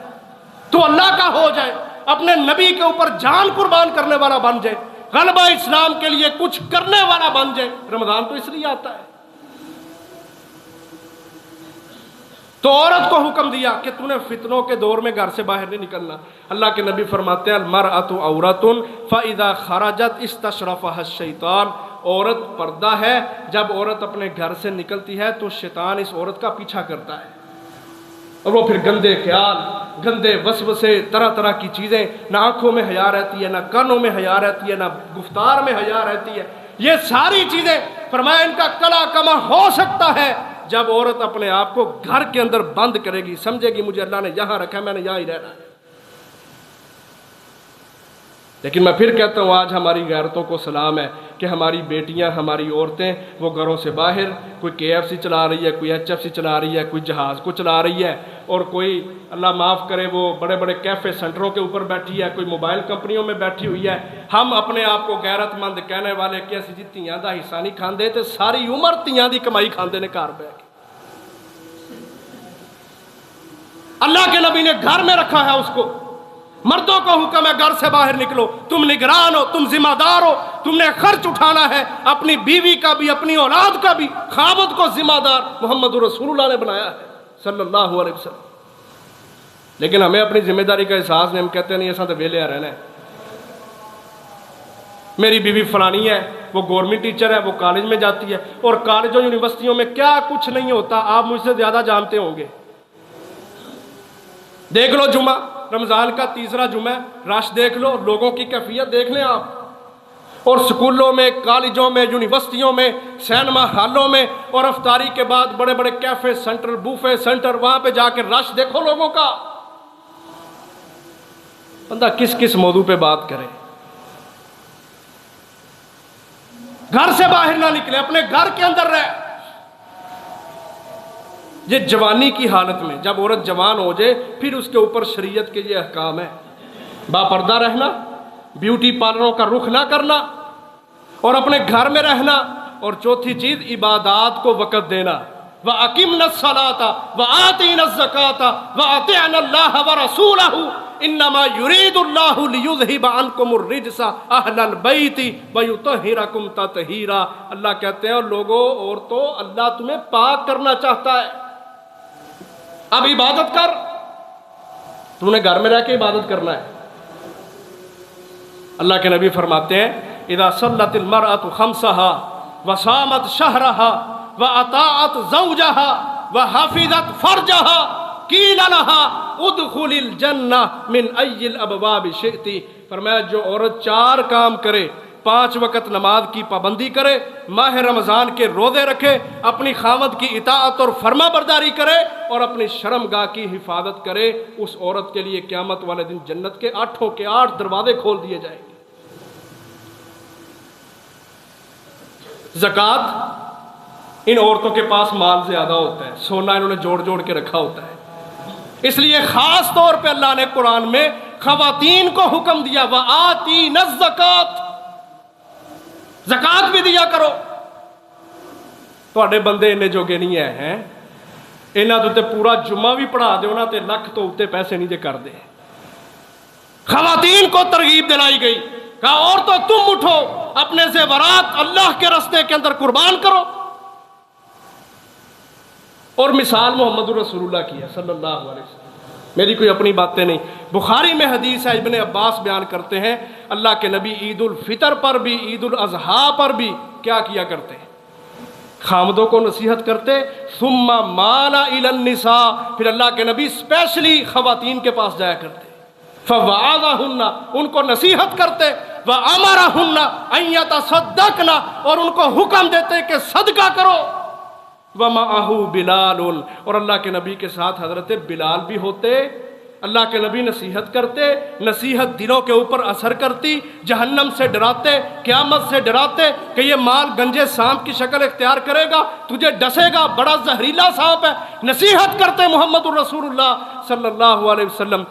تو اللہ کا ہو جائے، اپنے نبی کے اوپر جان قربان کرنے والا بن جائے، غلبہ اسلام کے لیے کچھ کرنے والا بن جائے۔ رمضان تو اس لیے آتا ہے۔ تو عورت کو حکم دیا کہ تو نے فتنوں کے دور میں گھر سے باہر نہیں نکلنا۔ اللہ کے نبی فرماتے ہیں المرأۃ عورۃ فاذا خرجت استشرفها الشیطان، عورت پردہ ہے، جب عورت اپنے گھر سے نکلتی ہے تو شیطان اس عورت کا پیچھا کرتا ہے، اور وہ پھر گندے خیال، گندے وسوسے، طرح طرح کی چیزیں، نہ آنکھوں میں حیا رہتی ہے، نہ کانوں میں حیا رہتی ہے، نہ گفتار میں حیا رہتی ہے، یہ ساری چیزیں فرمایا ان کا کلا کما ہو سکتا ہے جب عورت اپنے آپ کو گھر کے اندر بند کرے گی، سمجھے گی مجھے اللہ نے یہاں رکھا ہے، میں نے یہاں ہی رہنا ہے۔ لیکن میں پھر کہتا ہوں آج ہماری غیرتوں کو سلام ہے کہ ہماری بیٹیاں، ہماری عورتیں وہ گھروں سے باہر، کوئی KFC چلا رہی ہے، کوئی HFC چلا رہی ہے، کوئی جہاز کو چلا رہی ہے، اور کوئی اللہ معاف کرے وہ بڑے بڑے کیفے سینٹروں کے اوپر بیٹھی ہے، کوئی موبائل کمپنیوں میں بیٹھی ہوئی ہے۔ ہم اپنے آپ کو غیرت مند کہنے والے کہ اسی جی تیاں دا حصہ نہیں کھاندے تے ساری عمر تیاں دی کمائی کھاندے نے گھر بیٹھ کے۔ اللہ کے نبی نے گھر میں رکھا ہے اس کو، مردوں کو حکم ہے گھر سے باہر نکلو، تم نگران ہو، تم ذمہ دار ہو، تم نے خرچ اٹھانا ہے اپنی بیوی کا بھی، اپنی اولاد کا بھی۔ خاوند کو ذمہ دار محمد رسول اللہ نے بنایا ہے صلی اللہ علیہ وسلم۔ لیکن ہمیں اپنی ذمہ داری کا احساس نہیں، ہم کہتے نہیں ایسا تو ویلے رہنا ہے۔ میری بیوی فلانی ہے، وہ گورنمنٹ ٹیچر ہے، وہ کالج میں جاتی ہے، اور کالجوں یونیورسٹیوں میں کیا کچھ نہیں ہوتا، آپ مجھ سے زیادہ جانتے ہوں گے۔ دیکھ لو جمعہ، رمضان کا تیسرا جمعہ، رش دیکھ لو، لوگوں کی کیفیت دیکھ لیں آپ، اور سکولوں میں، کالجوں میں، یونیورسٹیوں میں، سینما ہالوں میں، اور افطاری کے بعد بڑے بڑے کیفے سینٹر، بوفے سینٹر، وہاں پہ جا کے رش دیکھو لوگوں کا۔ بندہ کس کس موضوع پہ بات کرے؟ گھر سے باہر نہ نکلے، اپنے گھر کے اندر رہے۔ یہ جوانی کی حالت میں، جب عورت جوان ہو جائے پھر اس کے اوپر شریعت کے یہ احکام ہے، با پردہ رہنا، بیوٹی پارلروں کا رخ نہ کرنا، اور اپنے گھر میں رہنا، اور چوتھی چیز عبادات کو وقت دینا۔ وَأَقِمْنَا الصَّلَاةَ وَآتِينَا الزَّكَاةَ وَأَطِعْنَا اللَّهَ وَرَسُولَهُ إِنَّمَا يُرِيدُ اللَّهُ لِيُذْهِبَ عَنْكُمُ الرِّجْسَ أَهْلَ الْبَيْتِ وَيُطَهِّرَكُمْ تَطْهِيرًا۔ اللہ کہتے ہیں لوگو، عورتوں، اللہ تمہیں پاک کرنا چاہتا ہے، اب عبادت کر، تم نے گھر میں رہ کے عبادت کرنا ہے۔ اللہ کے نبی فرماتے ہیں اذا صلت المرأة خمسها وصامت شهرها وأطاعت زوجها وحفظت فرجها قیل لها ادخل الجنة من أي الأبواب شئت۔ فرمایا جو عورت 4 کام کرے، 5 وقت نماز کی پابندی کرے، ماہ رمضان کے روزے رکھے، اپنی خاوند کی اطاعت اور فرما برداری کرے، اور اپنی شرمگاہ کی حفاظت کرے، اس عورت کے لیے قیامت والے دن جنت کے 8 کے 8 دروازے کھول دیے جائیں گے۔ زکوٰۃ، ان عورتوں کے پاس مال زیادہ ہوتا ہے، سونا انہوں نے جوڑ جوڑ کے رکھا ہوتا ہے، اس لیے خاص طور پہ اللہ نے قرآن میں خواتین کو حکم دیا وَآتِينَ الزَّكَاةَ، زکوٰۃ بھی دیا کرو۔ تواڈے بندے انے جوگے نہیں ہیں، انہاں دے تے پورا جمعہ بھی پڑھا دے انہاں تے لکھ تو اتے پیسے نہیں دے کر دے۔ خواتین کو ترغیب دلائی گئی، کہا عورتوں تم اٹھو، اپنے زیورات اللہ کے راستے کے اندر قربان کرو۔ اور مثال محمد رسول اللہ کی ہے صلی اللہ علیہ وسلم، میری کوئی اپنی باتیں نہیں۔ بخاری میں حدیث ہے، ابن عباس بیان کرتے ہیں اللہ کے نبی عید الفطر پر بھی، عید الاضحیٰ پر بھی کیا کیا کرتے ہیں؟ خامدوں کو نصیحت کرتے، ثم مال الی النساء، پھر اللہ کے نبی اسپیشلی خواتین کے پاس جایا کرتے، فوعظہن، ان کو نصیحت کرتے، وامرہن ان یتصدقن، اور ان کو حکم دیتے کہ صدقہ کرو، ومعہ بلال، اور اللہ کے نبی کے ساتھ حضرت بلال بھی ہوتے۔ اللہ کے نبی نصیحت کرتے، نصیحت دلوں کے اوپر اثر کرتی، جہنم سے ڈراتے، قیامت سے ڈراتے کہ یہ مال گنجے سانپ کی شکل اختیار کرے گا، تجھے ڈسے گا، بڑا زہریلا سانپ ہے۔ نصیحت کرتے محمد الرسول اللہ صلی اللہ علیہ وسلم۔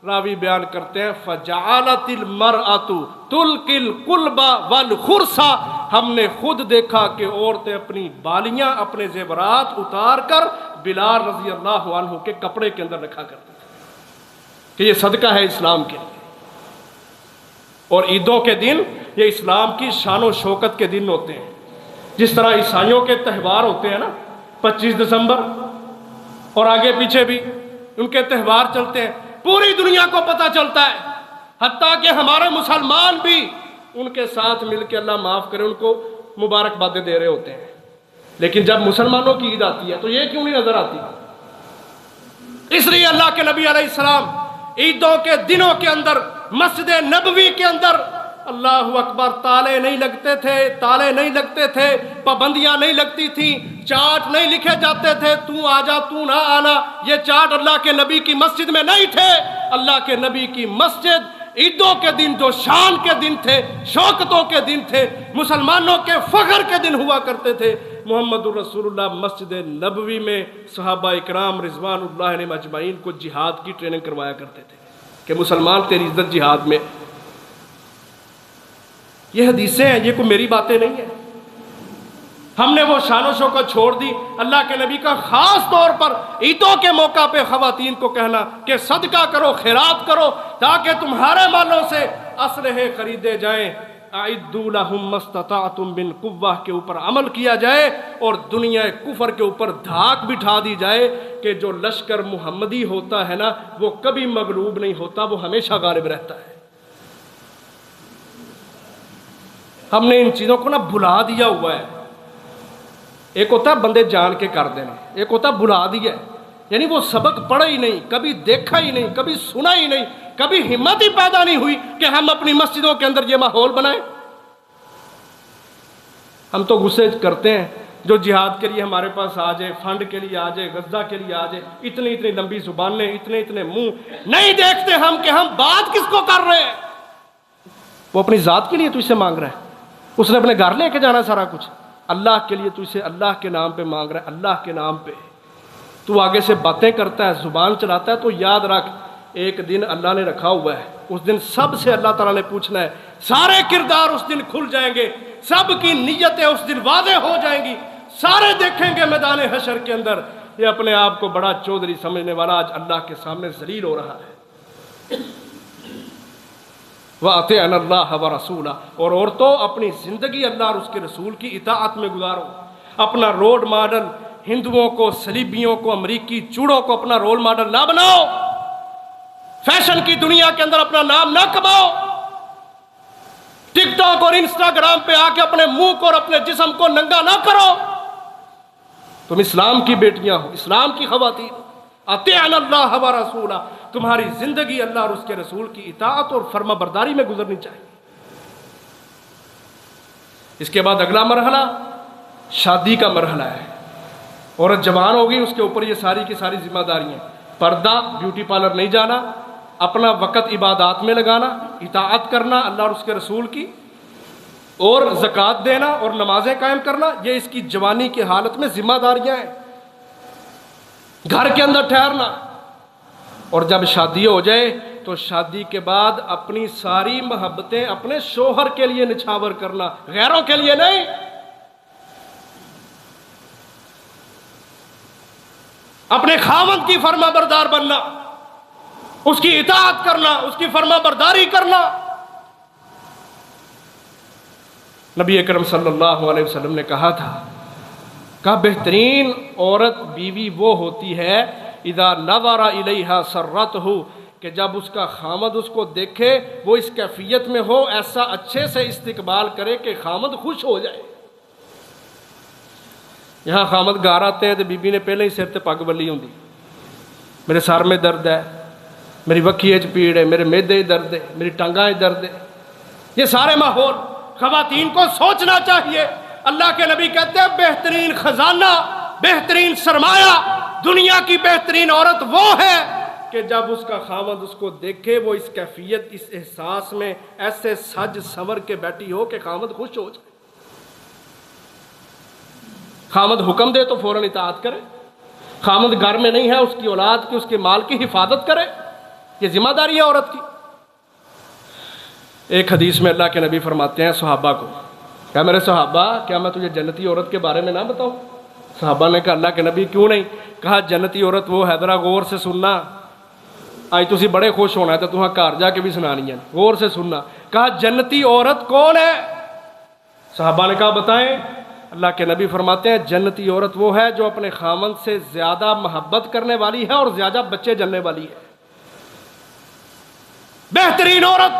راوی بیان کرتے ہیں فجعلت المرأۃ تلقی القلب والخرصا، ہم نے خود دیکھا کہ عورتیں اپنی بالیاں، اپنے زیورات اتار کر بلال رضی اللہ عنہ کے کپڑے کے اندر رکھا کرتے تھے کہ یہ صدقہ ہے اسلام کے لیے۔ اور عیدوں کے دن یہ اسلام کی شان و شوکت کے دن ہوتے ہیں، جس طرح عیسائیوں کے تہوار ہوتے ہیں نا 25 دسمبر اور آگے پیچھے بھی ان کے تہوار چلتے ہیں، پوری دنیا کو پتہ چلتا ہے، حتیٰ کہ ہمارے مسلمان بھی ان کے ساتھ مل کے اللہ معاف کرے ان کو مبارکبادیں دے رہے ہوتے ہیں۔ لیکن جب مسلمانوں کی عید آتی ہے تو یہ کیوں نہیں نظر آتی؟ اس لیے اللہ کے نبی علیہ السلام عیدوں کے دنوں کے اندر مسجد نبوی کے اندر اللہ اکبر تالے نہیں لگتے تھے، تالے نہیں لگتے تھے، پابندیاں نہیں لگتی تھیں، چارٹ نہیں لکھے جاتے تھے تو آ جا تو نہ آنا، یہ چارٹ اللہ کے نبی کی مسجد میں نہیں تھے۔ اللہ کے نبی کی مسجد عیدوں کے دن جو شان کے دن تھے، شوکتوں کے دن تھے، مسلمانوں کے فخر کے دن ہوا کرتے تھے، محمد الرسول اللہ مسجد نبوی میں صحابہ اکرام رضوان اللہ علیہم اجمعین کو جہاد کی ٹریننگ کروایا کرتے تھے کہ مسلمان تیری عزت جہاد میں۔ یہ حدیثیں ہیں، یہ کوئی میری باتیں نہیں ہیں۔ ہم نے وہ شان و شوکت چھوڑ دی۔ اللہ کے نبی کا خاص طور پر عیدوں کے موقع پہ خواتین کو کہنا کہ صدقہ کرو، خیرات کرو تاکہ تمہارے مالوں سے اسلحے خریدے جائیں۔ اعدوا لهم ما استطعتم من قوہ کے اوپر عمل کیا جائے اور دنیا کفر کے اوپر دھاک بٹھا دی جائے کہ جو لشکر محمدی ہوتا ہے نا وہ کبھی مغلوب نہیں ہوتا، وہ ہمیشہ غالب رہتا ہے۔ ہم نے ان چیزوں کو نا بھلا دیا ہوا ہے۔ ایک ہوتا ہے بندے جان کے کر دینا، ایک ہوتا ہے بھلا دیا ہے، یعنی وہ سبق پڑھا ہی نہیں، کبھی دیکھا ہی نہیں، کبھی سنا ہی نہیں، کبھی ہمت ہی پیدا نہیں ہوئی کہ ہم اپنی مسجدوں کے اندر یہ ماحول بنائیں۔ ہم تو غصے کرتے ہیں جو جہاد کے لیے ہمارے پاس آ جائے، فنڈ کے لیے آ جائے، غزہ کے لیے آ جائے، اتنی اتنی لمبی زبانیں، اتنے اتنے منہ، نہیں دیکھتے ہم کہ ہم بات کس کو کر رہے ہیں۔ وہ اپنی ذات کے لیے تو اسے مانگ رہا ہے، اس نے اپنے گھر لے کے جانا سارا کچھ، اللہ کے لیے تو اسے اللہ کے نام پہ مانگ رہا ہے، اللہ کے نام پہ۔ تو آگے سے باتیں کرتا ہے، زبان چلاتا ہے، تو یاد رکھ ایک دن اللہ نے رکھا ہوا ہے، اس دن سب سے اللہ تعالیٰ نے پوچھنا ہے، سارے کردار اس دن کھل جائیں گے، سب کی نیتیں اس دن واضح ہو جائیں گی، سارے دیکھیں گے میدان حشر کے اندر یہ اپنے آپ کو بڑا چودھری سمجھنے والا آج اللہ کے سامنے ذلیل ہو رہا ہے۔ وَأَطِعْنَا اللَّهَ وَرَسُولَهُ، اور عورتوں اپنی زندگی اللہ اور اس کے رسول کی اطاعت میں گزارو، اپنا رول ماڈل ہندوؤں کو، صلیبیوں کو، امریکی چوڑوں کو اپنا رول ماڈل نہ بناؤ، فیشن کی دنیا کے اندر اپنا نام نہ کماؤ، ٹک ٹاک اور انسٹاگرام پہ آ کے اپنے منہ کو اور اپنے جسم کو ننگا نہ کرو۔ تم اسلام کی بیٹیاں ہو، اسلام کی خواتین، اطیعنا اللہ و رسولہ، تمہاری زندگی اللہ اور اس کے رسول کی اطاعت اور فرما برداری میں گزرنی چاہیے۔ اس کے بعد اگلا مرحلہ شادی کا مرحلہ ہے۔ عورت جوان ہوگی، اس کے اوپر یہ ساری کی ساری ذمہ داریاں، پردہ، بیوٹی پارلر نہیں جانا، اپنا وقت عبادات میں لگانا، اطاعت کرنا اللہ اور اس کے رسول کی، اور زکوٰۃ دینا اور نمازیں قائم کرنا، یہ اس کی جوانی کی حالت میں ذمہ داریاں ہیں۔ گھر کے اندر ٹھہرنا، اور جب شادی ہو جائے تو شادی کے بعد اپنی ساری محبتیں اپنے شوہر کے لیے نچھاور کرنا، غیروں کے لیے نہیں۔ اپنے خاوند کی فرما بردار بننا، اس کی اطاعت کرنا، اس کی فرما برداری کرنا۔ نبی اکرم صلی اللہ علیہ وسلم نے کہا تھا کہ بہترین عورت بیوی وہ ہوتی ہے اذا نظر الیہا سرتہ، کہ جب اس کا خامد اس کو دیکھے وہ اس کیفیت میں ہو، ایسا اچھے سے استقبال کرے کہ خامد خوش ہو جائے۔ یہاں خامد گھر آتے ہیں تو بی بی نے پہلے ہی سر تے پگ بلی ہوندی، میرے سر میں درد ہے، میری وکھی اچ پیڑ ہے، میرے میدے درد ہے، میری ٹانگاں درد ہے۔ یہ سارے ماحول خواتین کو سوچنا چاہیے۔ اللہ کے نبی کہتے ہیں بہترین خزانہ، بہترین سرمایہ، دنیا کی بہترین عورت وہ ہے کہ جب اس کا خامد اس کو دیکھے وہ اس کیفیت، اس احساس میں ایسے سج سنور کے بیٹھی ہو کہ خامد خوش ہو جائے۔ خامد حکم دے تو فوراً اطاعت کرے، خامد گھر میں نہیں ہے، اس کی اولاد کی، اس کے مال کی حفاظت کرے، یہ ذمہ داری ہے عورت کی۔ ایک حدیث میں اللہ کے نبی فرماتے ہیں صحابہ کو، کیا میرے صحابہ کیا میں تجھے جنتی عورت کے بارے میں نہ بتاؤں؟ صحابہ نے کہا اللہ کے نبی کیوں نہیں؟ کہا جنتی عورت وہ ہے، ذرا غور سے سننا، آج تسی بڑے خوش ہونا ہے تو تمہیں گھر جا کے بھی سنانی ہے، غور سے سننا۔ کہا جنتی عورت کون ہے؟ صحابہ نے کہا بتائیں۔ اللہ کے نبی فرماتے ہیں جنتی عورت وہ ہے جو اپنے خامند سے زیادہ محبت کرنے والی ہے اور زیادہ بچے جننے والی ہے۔ بہترین عورت،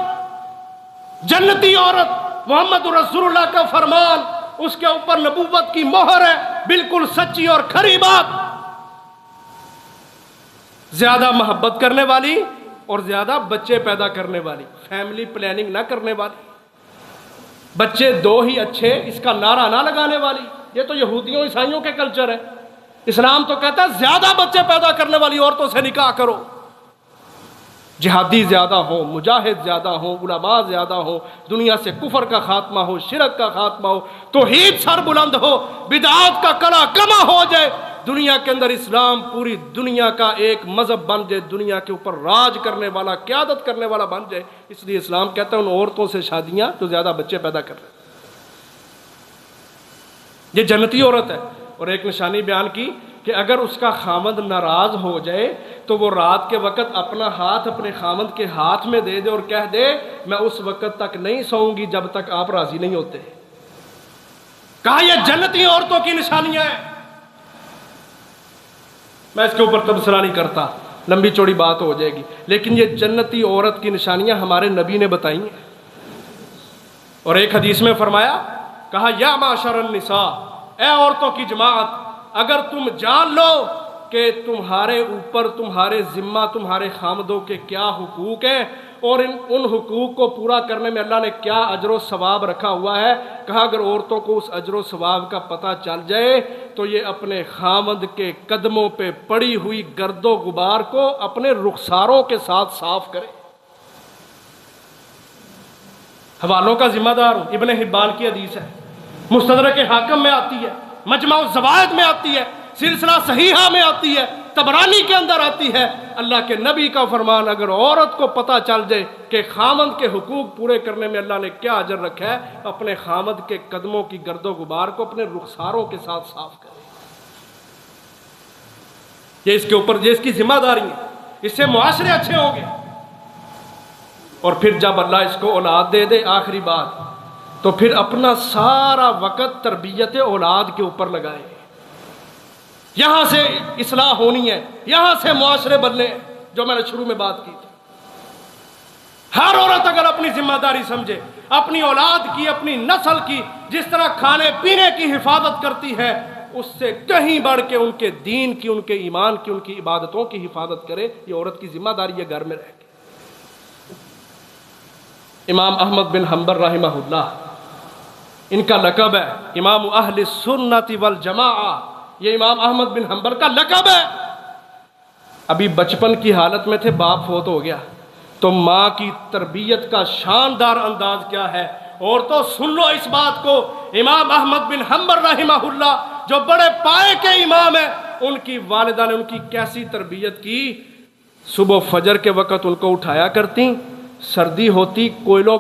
جنتی عورت، محمد رسول اللہ کا فرمان، اس کے اوپر نبوت کی مہر ہے، بالکل سچی اور کھری بات۔ زیادہ محبت کرنے والی اور زیادہ بچے پیدا کرنے والی، فیملی پلاننگ نہ کرنے والی، بچے دو ہی اچھے اس کا نعرہ نہ لگانے والی۔ یہ تو یہودیوں عیسائیوں کے کلچر ہے۔ اسلام تو کہتا ہے زیادہ بچے پیدا کرنے والی عورتوں سے نکاح کرو۔ جہادی زیادہ ہو، مجاہد زیادہ ہو، علماء زیادہ ہو، دنیا سے کفر کا خاتمہ ہو، شرک کا خاتمہ ہو، توحید سر بلند ہو، بدعات کا کلا کما ہو جائے، دنیا کے اندر اسلام پوری دنیا کا ایک مذہب بن جائے، دنیا کے اوپر راج کرنے والا، قیادت کرنے والا بن جائے۔ اس لیے اسلام کہتا ہے ان عورتوں سے شادیاں جو زیادہ بچے پیدا کر رہے ہیں۔ یہ جنتی عورت ہے۔ اور ایک نشانی بیان کی کہ اگر اس کا خامند ناراض ہو جائے تو وہ رات کے وقت اپنا ہاتھ اپنے خامند کے ہاتھ میں دے دے اور کہہ دے میں اس وقت تک نہیں سوؤں گی جب تک آپ راضی نہیں ہوتے۔ کہا یہ جنتی عورتوں کی نشانیاں ہیں۔ میں اس کے اوپر تبصرہ نہیں کرتا، لمبی چوڑی بات ہو جائے گی، لیکن یہ جنتی عورت کی نشانیاں ہمارے نبی نے بتائی ہیں۔ اور ایک حدیث میں فرمایا، کہا یا معاشر النساء، اے عورتوں کی جماعت، اگر تم جان لو کہ تمہارے اوپر، تمہارے ذمہ، تمہارے خامدوں کے کیا حقوق ہیں اور ان حقوق کو پورا کرنے میں اللہ نے کیا اجر و ثواب رکھا ہوا ہے، کہا اگر عورتوں کو اس اجر و ثواب کا پتہ چل جائے تو یہ اپنے خامد کے قدموں پہ پڑی ہوئی گرد و غبار کو اپنے رخساروں کے ساتھ صاف کرے۔ حوالوں کا ذمہ دار ہوں، ابن حبان کی حدیث ہے، مستدرک حاکم میں آتی ہے، مجمع الزوائد میں آتی ہے، سلسلہ صحیحہ میں آتی ہے، طبرانی کے اندر آتی ہے۔ اللہ کے نبی کا فرمان، اگر عورت کو پتہ چل جائے کہ خامد کے حقوق پورے کرنے میں اللہ نے کیا اجر رکھا ہے، اپنے خامد کے قدموں کی گرد و غبار کو اپنے رخساروں کے ساتھ صاف کرے۔ یہ اس کے اوپر، یہ اس کی ذمہ داری ہے، اس سے معاشرے اچھے ہوں گے۔ اور پھر جب اللہ اس کو اولاد دے دے، آخری بات، تو پھر اپنا سارا وقت تربیت اولاد کے اوپر لگائے۔ یہاں سے اصلاح ہونی ہے، یہاں سے معاشرے بدلے ہیں، جو میں نے شروع میں بات کی تھی۔ ہر عورت اگر اپنی ذمہ داری سمجھے، اپنی اولاد کی، اپنی نسل کی، جس طرح کھانے پینے کی حفاظت کرتی ہے، اس سے کہیں بڑھ کے ان کے دین کی، ان کے ایمان کی، ان کی عبادتوں کی حفاظت کرے، یہ عورت کی ذمہ داری ہے گھر میں رہ کے۔ امام احمد بن حنبل رحمہ اللہ، ان کا لقب ہے امام اہل سنت والجماعہ، یہ امام احمد بن حنبل کا لقب ہے۔ ابھی بچپن کی حالت میں تھے، باپ فوت ہو گیا، تو ماں کی تربیت کا شاندار انداز کیا ہے۔ اور تو سن لو اس بات کو، امام احمد بن حنبل رحمہ اللہ جو بڑے پائے کے امام ہیں، ان کی والدہ نے ان کی کیسی تربیت کی۔ صبح فجر کے وقت ان کو اٹھایا کرتی، سردی ہوتی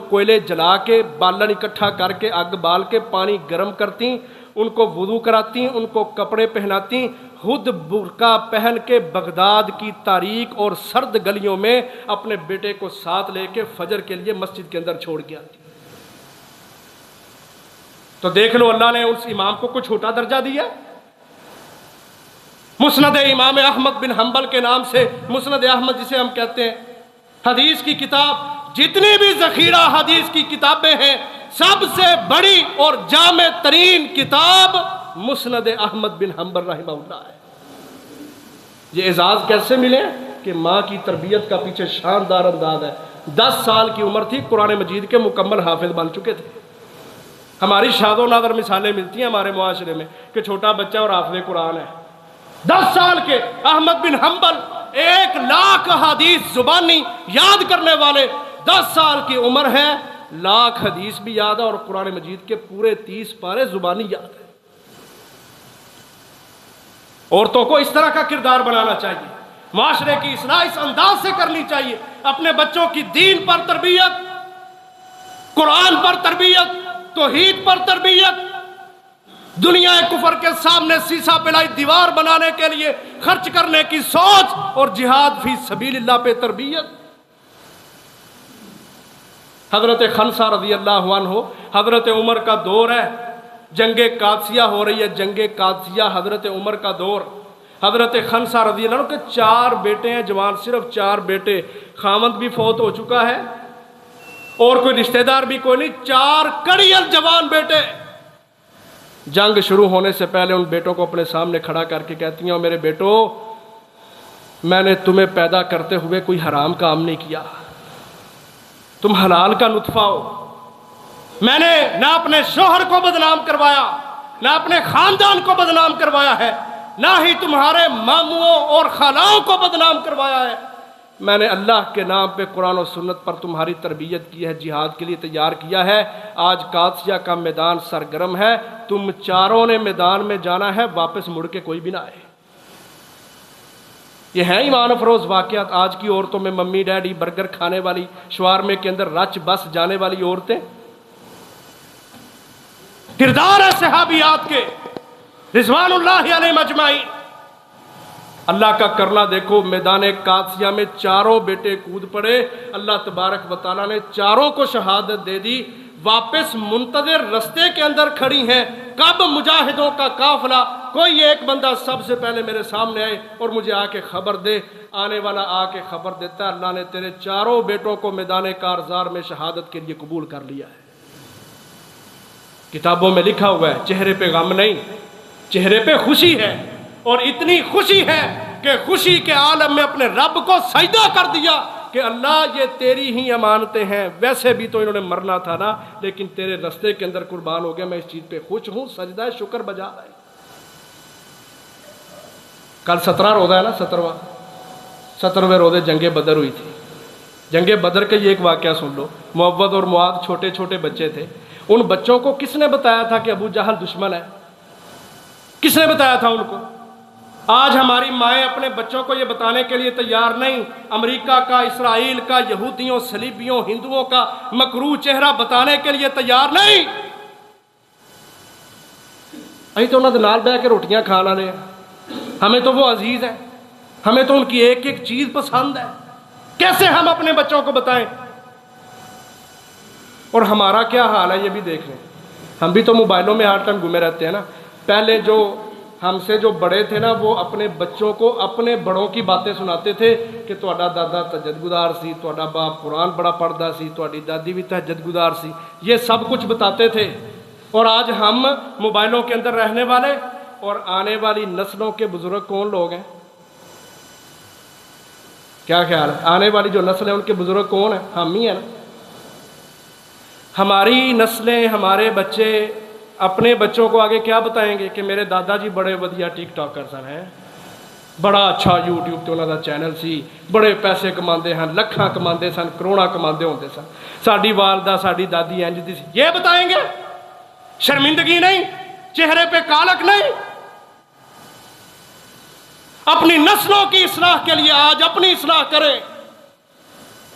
کوئلے جلا کے، بالن اکٹھا کر کے، آگ بال کے، پانی گرم کرتی، ان کو وضو کراتی، ان کو کپڑے پہناتی، خود برقع پہن کے بغداد کی تاریک اور سرد گلیوں میں اپنے بیٹے کو ساتھ لے کے فجر کے لیے مسجد کے اندر چھوڑ کے آتی۔ تو دیکھ لو اللہ نے اس امام کو کچھ چھوٹا درجہ دیا۔ مسند امام احمد بن حنبل کے نام سے، مسند احمد جسے ہم کہتے ہیں، حدیث کی کتاب، جتنی بھی ذخیرہ حدیث کی کتابیں ہیں، سب سے بڑی اور جامع ترین کتاب مسند احمد بن حنبل رحمہ اللہ ہے۔ یہ اعزاز کیسے ملے؟ کہ ماں کی تربیت کا پیچھے شاندار انداز ہے۔ 10 سال کی عمر تھی، قرآن مجید کے مکمل حافظ بن چکے تھے۔ ہماری شاد و نادر مثالیں ملتی ہیں ہمارے معاشرے میں کہ چھوٹا بچہ اور حافظ قرآن ہے۔ 10 سال کے احمد بن حنبل 1,00,000 حدیث زبانی یاد کرنے والے، 10 سال کی عمر ہے، 1,00,000 حدیث بھی یاد ہے اور قرآن مجید کے پورے 30 پارے زبانی یاد ہے۔ عورتوں کو اس طرح کا کردار بنانا چاہیے۔ معاشرے کی اصلاح اس انداز سے کرنی چاہیے، اپنے بچوں کی دین پر تربیت، قرآن پر تربیت، توحید پر تربیت، دنیا کفر کے سامنے سیسا پلائی دیوار بنانے کے لیے خرچ کرنے کی سوچ، اور جہاد فی سبیل اللہ پہ تربیت۔ حضرت خنسہ رضی اللہ عنہ، حضرت عمر کا دور ہے، جنگ قادسیہ ہو رہی ہے، جنگ قادسیہ حضرت عمر کا دور، حضرت خنسہ رضی اللہ عنہ کے 4 بیٹے ہیں جوان، صرف 4 بیٹے، خامند بھی فوت ہو چکا ہے اور کوئی رشتہ دار بھی کوئی نہیں، 4 کڑیل جوان بیٹے۔ جنگ شروع ہونے سے پہلے ان بیٹوں کو اپنے سامنے کھڑا کر کے کہتی ہیں، میرے بیٹو، میں نے تمہیں پیدا کرتے ہوئے کوئی حرام کام نہیں کیا، تم حلال کا نطفہ ہو، میں نے نہ اپنے شوہر کو بدنام کروایا، نہ اپنے خاندان کو بدنام کروایا ہے، نہ ہی تمہارے ماموں اور خالاؤں کو بدنام کروایا ہے، میں نے اللہ کے نام پہ قرآن و سنت پر تمہاری تربیت کی ہے، جہاد کے لیے تیار کیا ہے۔ آج قادسیہ کا میدان سرگرم ہے، تم 4 نے میدان میں جانا ہے، واپس مڑ کے کوئی بھی نہ آئے۔ یہ ہیں ایمان افروز واقعات۔ آج کی عورتوں میں ممی ڈیڈی برگر کھانے والی، شوارمے کے اندر رچ بس جانے والی عورتیں، کردار ہے صحابیات کے رضوان اللہ علیہم اجمعین۔ اللہ کا کرنا دیکھو، میدان قادسیہ میں 4 بیٹے کود پڑے، اللہ تبارک و تعالیٰ نے 4 کو شہادت دے دی، واپس منتظر رستے کے اندر کھڑی ہیں، کب مجاہدوں کا قافلہ کوئی ایک بندہ سب سے پہلے میرے سامنے آئے اور مجھے آ کے خبر دے۔ آنے والا آ کے خبر دیتا ہے، اللہ نے تیرے 4 بیٹوں کو میدان کارزار میں شہادت کے لیے قبول کر لیا ہے۔ کتابوں میں لکھا ہوا ہے، چہرے پہ غم نہیں، چہرے پہ خوشی ہے، اور اتنی خوشی ہے کہ خوشی کے عالم میں اپنے رب کو سجدہ کر دیا کہ اللہ یہ تیری ہی امانتیں ہیں، ویسے بھی تو انہوں نے مرنا تھا نا، لیکن تیرے رستے کے اندر قربان ہو گیا، میں اس چیز پہ خوش ہوں، سجدہ شکر بجا رہا ہے۔ کل 17 روزہ ہے نا، 17ویں روزے جنگ بدر ہوئی تھی۔ جنگ بدر کے یہ ایک واقعہ سن لو۔ معوذ اور معاذ چھوٹے چھوٹے بچے تھے، ان بچوں کو کس نے بتایا تھا کہ ابو جہل دشمن ہے؟ کس نے بتایا تھا ان کو؟ آج ہماری مائیں اپنے بچوں کو یہ بتانے کے لیے تیار نہیں، امریکہ کا، اسرائیل کا، یہودیوں، صلیبیوں، ہندوؤں کا مکروہ چہرہ بتانے کے لیے تیار نہیں۔ ابھی تو انہوں نے نال بہ کے روٹیاں کھانا لے، ہمیں تو وہ عزیز ہے، ہمیں تو ان کی ایک ایک چیز پسند ہے، کیسے ہم اپنے بچوں کو بتائیں؟ اور ہمارا کیا حال ہے یہ بھی دیکھ لیں، ہم بھی تو موبائلوں میں ہر ٹائم گھومے رہتے ہیں نا۔ پہلے جو ہم سے جو بڑے تھے نا، وہ اپنے بچوں کو اپنے بڑوں کی باتیں سناتے تھے کہ تہاڈا دادا تہجد گزار سی، تہاڈا باپ قرآن بڑا پڑھدا سی، تہاڈی دادی بھی تہجد گزار سی، یہ سب کچھ بتاتے تھے۔ اور آج ہم موبائلوں کے اندر رہنے والے، اور آنے والی نسلوں کے بزرگ کون لوگ ہیں؟ کیا خیال ہے؟ آنے والی جو نسل ہے ان کے بزرگ کون ہیں؟ ہم ہی ہیں نا۔ ہماری نسلیں، ہمارے بچے اپنے بچوں کو آگے کیا بتائیں گے کہ میرے دادا جی بڑے ودیا ٹک ٹاکر سن ہیں، بڑا اچھا یوٹیوب تے انہاں دا چینل سی، بڑے پیسے کماندے ہیں، لکھاں کماندے سن، کروڑاں کماندے ہوندے سن، ساڈی والدہ ساڈی دادی انج دی سی، یہ بتائیں گے؟ شرمندگی نہیں، چہرے پہ کالک نہیں۔ اپنی نسلوں کی اصلاح کے لیے آج اپنی اصلاح کریں،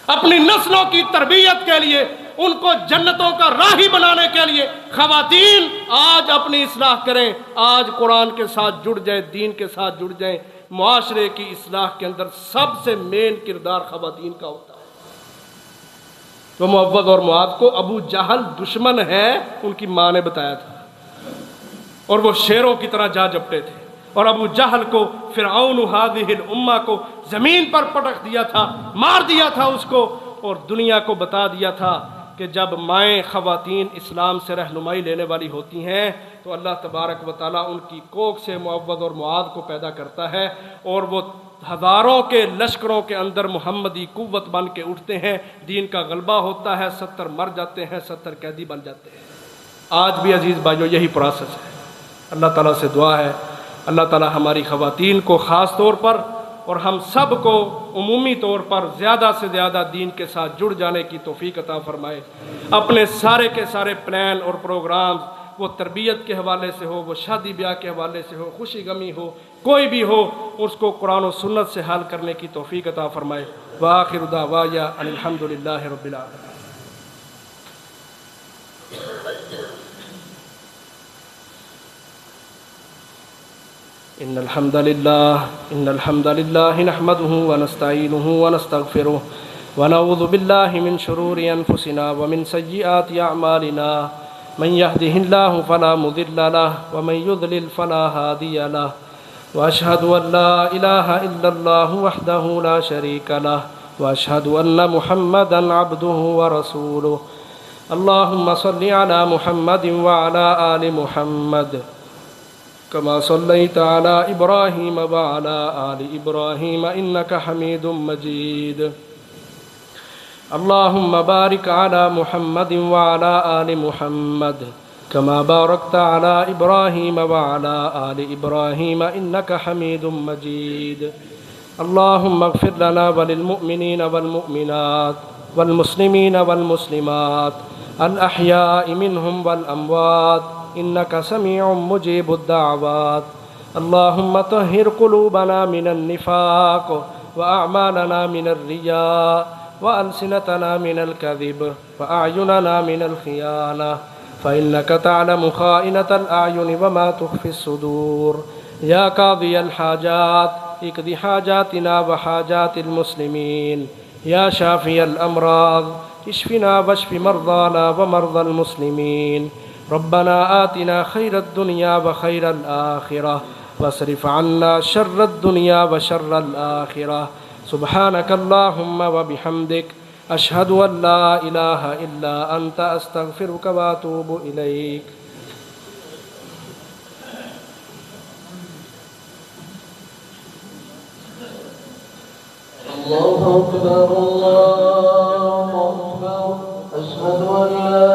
اپنی نسلوں کی تربیت کے لیے، ان کو جنتوں کا راہی بنانے کے لیے خواتین آج اپنی اصلاح کریں، آج قرآن کے ساتھ جڑ جائیں، دین کے ساتھ جڑ جائیں۔ معاشرے کی اصلاح کے اندر سب سے مین کردار خواتین کا ہوتا ہے۔ تو معوذ اور معاذ کو ابو جہل دشمن ہے ان کی ماں نے بتایا تھا، اور وہ شیروں کی طرح جا جپٹے تھے، اور ابو جہل کو فرعون ہذہ الامہ کو زمین پر پٹک دیا تھا، مار دیا تھا اس کو، اور دنیا کو بتا دیا تھا کہ جب مائیں خواتین اسلام سے رہنمائی لینے والی ہوتی ہیں تو اللہ تبارک و تعالیٰ ان کی کوکھ سے معوذ اور معاذ کو پیدا کرتا ہے، اور وہ ہزاروں کے لشکروں کے اندر محمدی قوت بن کے اٹھتے ہیں، دین کا غلبہ ہوتا ہے، 70 مر جاتے ہیں، 70 قیدی بن جاتے ہیں۔ آج بھی عزیز بھائیو یہی پروسیس ہے۔ اللہ تعالیٰ سے دعا ہے اللہ تعالیٰ ہماری خواتین کو خاص طور پر اور ہم سب کو عمومی طور پر زیادہ سے زیادہ دین کے ساتھ جڑ جانے کی توفیق عطا فرمائے۔ اپنے سارے کے سارے پلان اور پروگرام وہ تربیت کے حوالے سے ہو، وہ شادی بیاہ کے حوالے سے ہو، خوشی غمی ہو، کوئی بھی ہو، اس کو قرآن و سنت سے حل کرنے کی توفیق عطا فرمائے۔ وآخر دعوایا ان الحمد للہ رب العالمین۔ إن الحمد لله نحمده ونستعينه ونستغفره ونعوذ بالله من شرور أنفسنا ومن سيئات أعمالنا من يهده الله فلا مضل له ومن يضلل فلا هادي له وأشهد أن لا إله إلا الله وحده لا شريك له وأشهد أن محمدا عبده ورسوله اللهم صل على محمد وعلى آل محمد كما صليت على إبراهيم وعلى آل إبراهيم إنك حميد مجيد اللهم بارك على محمد وعلى آل محمد كما باركت على إبراهيم وعلى آل إبراهيم إنك حميد مجيد اللهم اغفر لنا وللمؤمنين والمؤمنات والمسلمين والمسلمات الأحياء منهم والأموات إنك سميع مجيب الدعوات اللهم طهر قلوبنا من النفاق وأعمالنا من الرياء وألسنتنا من الكذب وأعيننا من الخيانة فإنك تعلم خائنة الأعين وما تخفي الصدور يا قاضي الحاجات اقض حاجاتنا وحاجات المسلمين يا شافي الأمراض اشفنا واشف مرضانا ومرضى المسلمين ربنا آتنا خير الدنيا وخير الآخرة واصرف عنا شر الدنيا وشر الآخرة سبحانك اللهم وبحمدك أشهد أن لا إله إلا أنت أستغفرك وأتوب إليك الله أكبر الله أكبر أشهد أن لا